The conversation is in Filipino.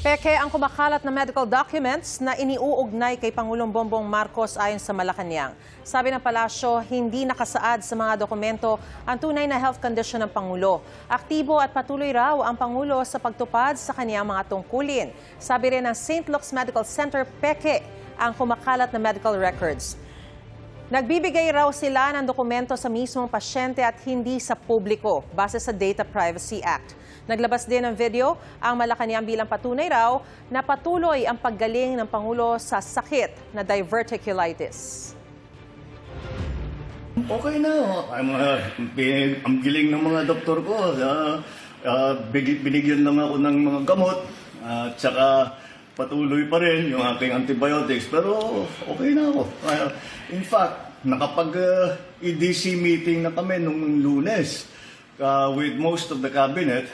Peke ang kumakalat na medical documents na iniuugnay kay Pangulong Bongbong Marcos ayon sa Malacanang. Sabi ng palasyo, hindi nakasaad sa mga dokumento ang tunay na health condition ng Pangulo. Aktibo at patuloy raw ang Pangulo sa pagtupad sa kaniyang mga tungkulin. Sabi rin ng St. Luke's Medical Center, peke ang kumakalat na medical records. Nagbibigay raw sila ng dokumento sa mismong pasyente at hindi sa publiko base sa Data Privacy Act. Naglabas din ng video ang Malacanang bilang patunay raw na patuloy ang paggaling ng Pangulo sa sakit na diverticulitis. Okay na. Ang giling ng mga doktor ko. Binigyan lang ako ng mga gamot. At saka patuloy pa rin yung aking antibiotics. Pero okay na ako. In fact, nakapag-EDC meeting na kami nung Lunes with most of the cabinet.